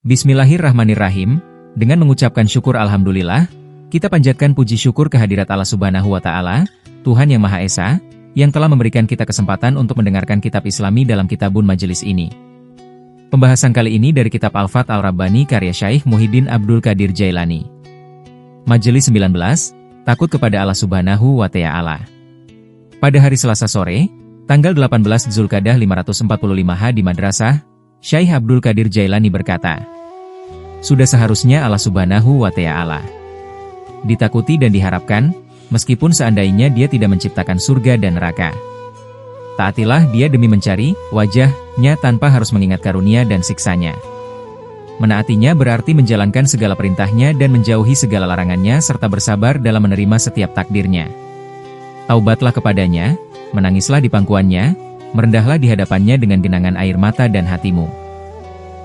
Bismillahirrahmanirrahim. Dengan mengucapkan syukur alhamdulillah, kita panjatkan puji syukur kehadirat Allah Subhanahu wa Ta'ala, Tuhan yang Maha Esa, yang telah memberikan kita kesempatan untuk mendengarkan kitab Islami dalam kitabun majelis ini. Pembahasan kali ini dari kitab Al-Fath Al-Rabbani karya Syaikh Muhyiddin Abdul Qadir Jailani. Majelis 19, takut kepada Allah Subhanahu wa Ta'ala. Pada hari Selasa sore, tanggal 18 Zulkadah 545H di Madrasah, Syaikh Abdul Qadir Jailani berkata, sudah seharusnya Allah Subhanahu wa Ta'ala ditakuti dan diharapkan, meskipun seandainya Dia tidak menciptakan surga dan neraka. Taatilah Dia demi mencari wajah-Nya tanpa harus mengingat karunia dan siksanya. Menaatinya berarti menjalankan segala perintah-Nya dan menjauhi segala larangan-Nya serta bersabar dalam menerima setiap takdir-Nya. Taubatlah kepadanya, menangislah di pangkuannya, merendahlah di hadapannya dengan genangan air mata dan hatimu.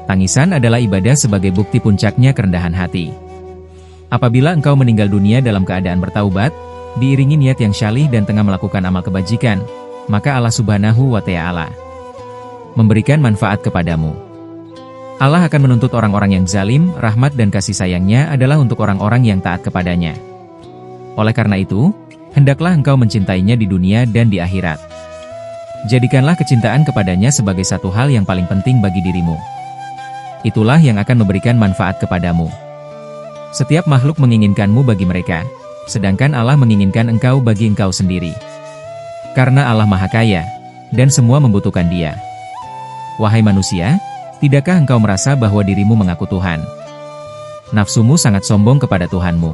Tangisan adalah ibadah sebagai bukti puncaknya kerendahan hati. Apabila engkau meninggal dunia dalam keadaan bertaubat, diiringi niat yang syalih dan tengah melakukan amal kebajikan, maka Allah Subhanahu wa Ta'ala memberikan manfaat kepadamu. Allah akan menuntut orang-orang yang zalim, rahmat dan kasih sayangnya adalah untuk orang-orang yang taat kepadanya. Oleh karena itu, hendaklah engkau mencintainya di dunia dan di akhirat. Jadikanlah kecintaan kepadanya sebagai satu hal yang paling penting bagi dirimu. Itulah yang akan memberikan manfaat kepadamu. Setiap makhluk menginginkanmu bagi mereka, sedangkan Allah menginginkan engkau bagi engkau sendiri. Karena Allah Maha Kaya, dan semua membutuhkan Dia. Wahai manusia, tidakkah engkau merasa bahwa dirimu mengaku Tuhan? Nafsumu sangat sombong kepada Tuhanmu.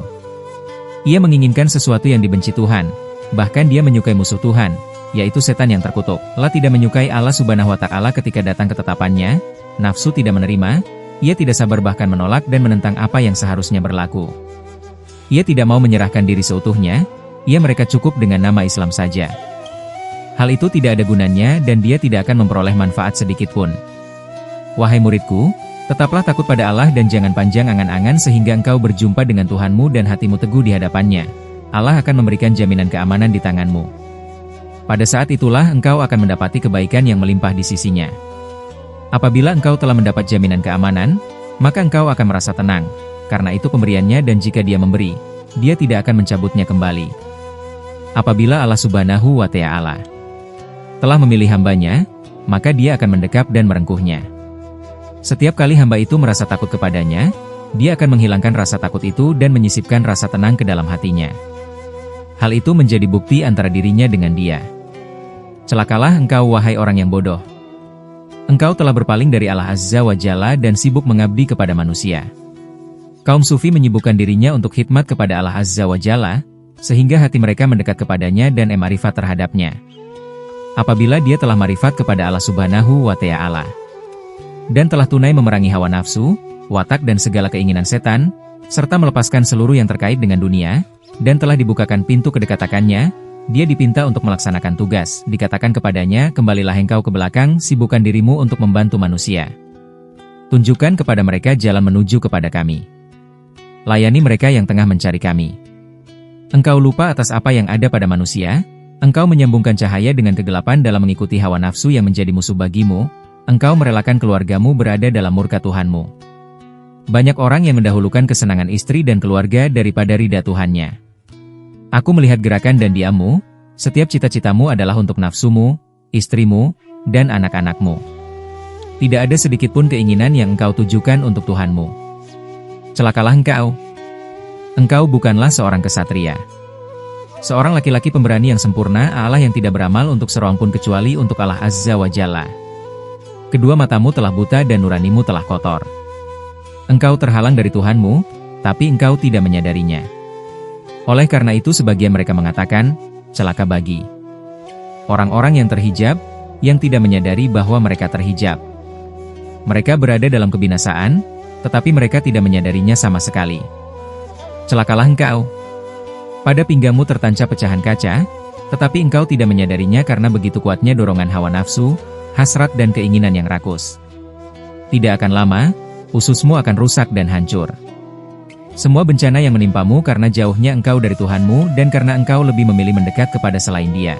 Ia menginginkan sesuatu yang dibenci Tuhan, bahkan dia menyukai musuh Tuhan, yaitu setan yang terkutuk. Allah tidak menyukai Allah Subhanahu wa Ta'ala ketika datang ketetapannya, nafsu tidak menerima, ia tidak sabar bahkan menolak dan menentang apa yang seharusnya berlaku. Ia tidak mau menyerahkan diri seutuhnya, ia mereka cukup dengan nama Islam saja. Hal itu tidak ada gunanya dan dia tidak akan memperoleh manfaat sedikitpun. Wahai muridku, tetaplah takut pada Allah dan jangan panjang angan-angan sehingga engkau berjumpa dengan Tuhanmu dan hatimu teguh di hadapannya. Allah akan memberikan jaminan keamanan di tanganmu. Pada saat itulah engkau akan mendapati kebaikan yang melimpah di sisinya. Apabila engkau telah mendapat jaminan keamanan, maka engkau akan merasa tenang, karena itu pemberiannya dan jika Dia memberi, Dia tidak akan mencabutnya kembali. Apabila Allah Subhanahu wa Ta'ala telah memilih hambanya, maka Dia akan mendekap dan merengkuhnya. Setiap kali hamba itu merasa takut kepadanya, Dia akan menghilangkan rasa takut itu dan menyisipkan rasa tenang ke dalam hatinya. Hal itu menjadi bukti antara dirinya dengan Dia. Celakalah engkau wahai orang yang bodoh. Engkau telah berpaling dari Allah Azza wa Jalla dan sibuk mengabdi kepada manusia. Kaum sufi menyibukkan dirinya untuk khidmat kepada Allah Azza wa Jalla, sehingga hati mereka mendekat kepadanya dan ma'rifat terhadapnya. Apabila dia telah ma'rifat kepada Allah Subhanahu wa Ta'ala dan telah tunai memerangi hawa nafsu, watak dan segala keinginan setan, serta melepaskan seluruh yang terkait dengan dunia, dan telah dibukakan pintu kedekatakannya, dia dipinta untuk melaksanakan tugas. Dikatakan kepadanya, kembalilah engkau ke belakang, sibukkan dirimu untuk membantu manusia. Tunjukkan kepada mereka jalan menuju kepada kami. Layani mereka yang tengah mencari kami. Engkau lupa atas apa yang ada pada manusia, engkau menyambungkan cahaya dengan kegelapan dalam mengikuti hawa nafsu yang menjadi musuh bagimu, engkau merelakan keluargamu berada dalam murka Tuhanmu. Banyak orang yang mendahulukan kesenangan istri dan keluarga daripada ridha Tuhannya. Aku melihat gerakan dan diammu, setiap cita-citamu adalah untuk nafsumu, istrimu, dan anak-anakmu. Tidak ada sedikitpun keinginan yang engkau tujukan untuk Tuhanmu. Celakalah engkau. Engkau bukanlah seorang kesatria. Seorang laki-laki pemberani yang sempurna Allah yang tidak beramal untuk seorang pun kecuali untuk Allah Azza wa Jalla. Kedua matamu telah buta dan nuranimu telah kotor. Engkau terhalang dari Tuhanmu, tapi engkau tidak menyadarinya. Oleh karena itu sebagian mereka mengatakan, celaka bagi orang-orang yang terhijab, yang tidak menyadari bahwa mereka terhijab. Mereka berada dalam kebinasaan, tetapi mereka tidak menyadarinya sama sekali. Celakalah engkau. Pada pinggangmu tertancap pecahan kaca, tetapi engkau tidak menyadarinya karena begitu kuatnya dorongan hawa nafsu, hasrat dan keinginan yang rakus. Tidak akan lama, ususmu akan rusak dan hancur. Semua bencana yang menimpamu karena jauhnya engkau dari Tuhanmu dan karena engkau lebih memilih mendekat kepada selain Dia.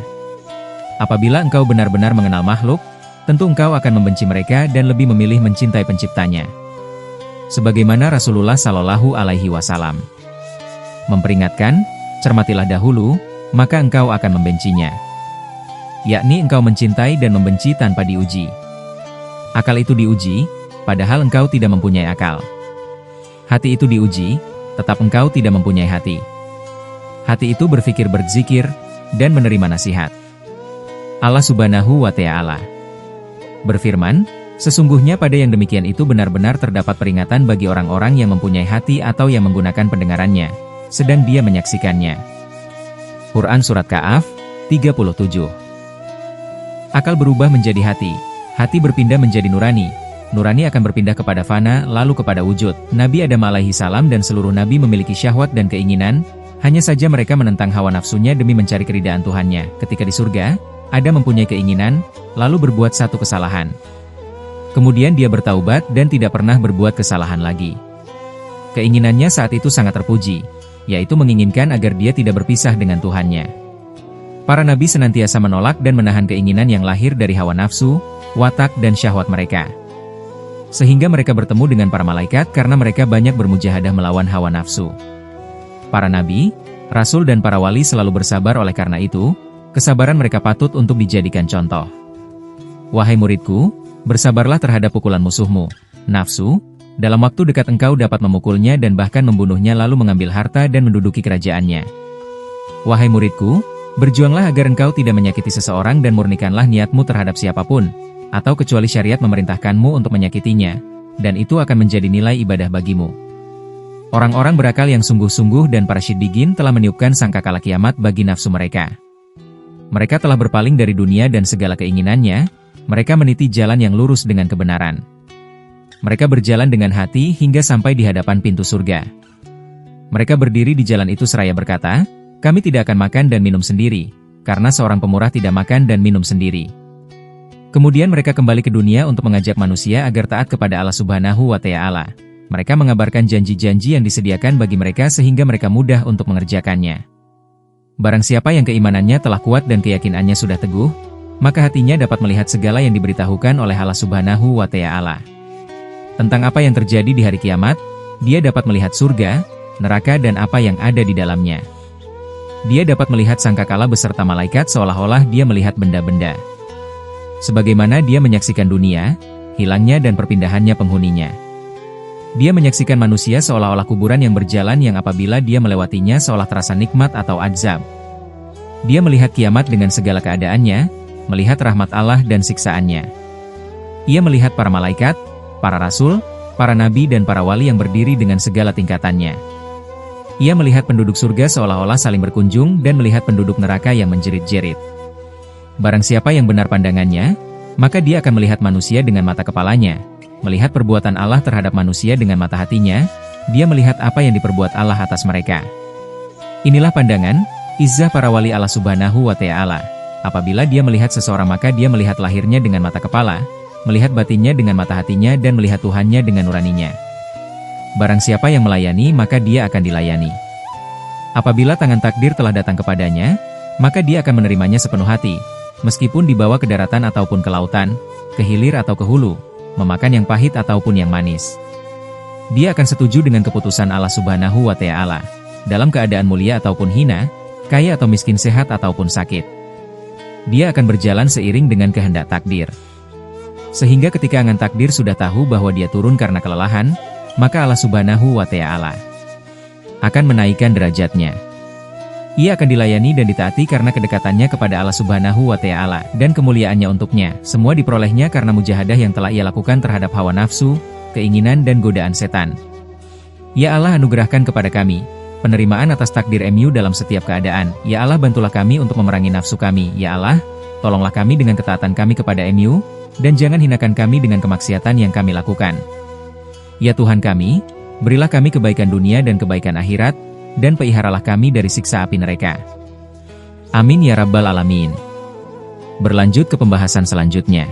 Apabila engkau benar-benar mengenal makhluk, tentu engkau akan membenci mereka dan lebih memilih mencintai penciptanya. sebagaimana Rasulullah Shallallahu Alaihi Wasallam memperingatkan, cermatilah dahulu, maka engkau akan membencinya. Yakni engkau mencintai dan membenci tanpa diuji. Akal itu diuji, padahal engkau tidak mempunyai akal. Hati itu diuji, tetap engkau tidak mempunyai hati. Hati itu berpikir berzikir, dan menerima nasihat. Allah Subhanahu wa Ta'ala berfirman, sesungguhnya pada yang demikian itu benar-benar terdapat peringatan bagi orang-orang yang mempunyai hati atau yang menggunakan pendengarannya, sedang dia menyaksikannya. Quran Surat Ka'af, 37. Akal berubah menjadi hati, hati berpindah menjadi nurani, nurani akan berpindah kepada fana lalu kepada wujud. Nabi Adam alaihi salam dan seluruh nabi memiliki syahwat dan keinginan, hanya saja mereka menentang hawa nafsunya demi mencari keridaan Tuhannya. Ketika di surga, Adam mempunyai keinginan, lalu berbuat satu kesalahan. Kemudian dia bertaubat dan tidak pernah berbuat kesalahan lagi. Keinginannya saat itu sangat terpuji, yaitu menginginkan agar dia tidak berpisah dengan Tuhannya. Para nabi senantiasa menolak dan menahan keinginan yang lahir dari hawa nafsu, watak dan syahwat mereka. Sehingga mereka bertemu dengan para malaikat karena mereka banyak bermujahadah melawan hawa nafsu. Para nabi, rasul dan para wali selalu bersabar, oleh karena itu, kesabaran mereka patut untuk dijadikan contoh. Wahai muridku, bersabarlah terhadap pukulan musuhmu, nafsu, dalam waktu dekat engkau dapat memukulnya dan bahkan membunuhnya lalu mengambil harta dan menduduki kerajaannya. Wahai muridku, berjuanglah agar engkau tidak menyakiti seseorang dan murnikanlah niatmu terhadap siapapun, atau kecuali syariat memerintahkanmu untuk menyakitinya, dan itu akan menjadi nilai ibadah bagimu. Orang-orang berakal yang sungguh-sungguh dan para syiddiqin telah meniupkan sangkakala kiamat bagi nafsu mereka. Mereka telah berpaling dari dunia dan segala keinginannya, mereka meniti jalan yang lurus dengan kebenaran. Mereka berjalan dengan hati hingga sampai di hadapan pintu surga. Mereka berdiri di jalan itu seraya berkata, kami tidak akan makan dan minum sendiri, karena seorang pemurah tidak makan dan minum sendiri. Kemudian mereka kembali ke dunia untuk mengajak manusia agar taat kepada Allah Subhanahu wa Ta'ala. Mereka mengabarkan janji-janji yang disediakan bagi mereka sehingga mereka mudah untuk mengerjakannya. Barang siapa yang keimanannya telah kuat dan keyakinannya sudah teguh, maka hatinya dapat melihat segala yang diberitahukan oleh Allah Subhanahu wa Ta'ala. Tentang apa yang terjadi di hari kiamat, dia dapat melihat surga, neraka dan apa yang ada di dalamnya. Dia dapat melihat sangkakala beserta malaikat seolah-olah dia melihat benda-benda. Sebagaimana dia menyaksikan dunia, hilangnya dan perpindahannya penghuninya. Dia menyaksikan manusia seolah-olah kuburan yang berjalan yang apabila dia melewatinya seolah terasa nikmat atau azab. Dia melihat kiamat dengan segala keadaannya, melihat rahmat Allah dan siksaannya. Ia melihat para malaikat, para rasul, para nabi dan para wali yang berdiri dengan segala tingkatannya. Ia melihat penduduk surga seolah-olah saling berkunjung dan melihat penduduk neraka yang menjerit-jerit. Barang siapa yang benar pandangannya, maka dia akan melihat manusia dengan mata kepalanya, melihat perbuatan Allah terhadap manusia dengan mata hatinya, dia melihat apa yang diperbuat Allah atas mereka. Inilah pandangan, izzah para wali Allah Subhanahu wa Ta'ala. Apabila dia melihat seseorang maka dia melihat lahirnya dengan mata kepala, melihat batinnya dengan mata hatinya dan melihat Tuhannya dengan nuraninya. Barang siapa yang melayani maka dia akan dilayani. Apabila tangan takdir telah datang kepadanya, maka dia akan menerimanya sepenuh hati, meskipun dibawa ke daratan ataupun ke lautan, ke hilir atau ke hulu, memakan yang pahit ataupun yang manis. Dia akan setuju dengan keputusan Allah Subhanahu wa Ta'ala, dalam keadaan mulia ataupun hina, kaya atau miskin, sehat ataupun sakit. Dia akan berjalan seiring dengan kehendak takdir. Sehingga ketika angan takdir sudah tahu bahwa dia turun karena kelelahan, maka Allah Subhanahu wa Ta'ala akan menaikkan derajatnya. Ia akan dilayani dan ditaati karena kedekatannya kepada Allah Subhanahu wa Ta'ala dan kemuliaannya untuknya. Semua diperolehnya karena mujahadah yang telah ia lakukan terhadap hawa nafsu, keinginan dan godaan setan. Ya Allah, anugerahkan kepada kami penerimaan atas takdir MU dalam setiap keadaan. Ya Allah, bantulah kami untuk memerangi nafsu kami. Ya Allah, tolonglah kami dengan ketaatan kami kepada MU, dan jangan hinakan kami dengan kemaksiatan yang kami lakukan. Ya Tuhan kami, berilah kami kebaikan dunia dan kebaikan akhirat, dan peliharalah kami dari siksa api neraka. Amin ya Rabbal Alamin. Berlanjut ke pembahasan selanjutnya.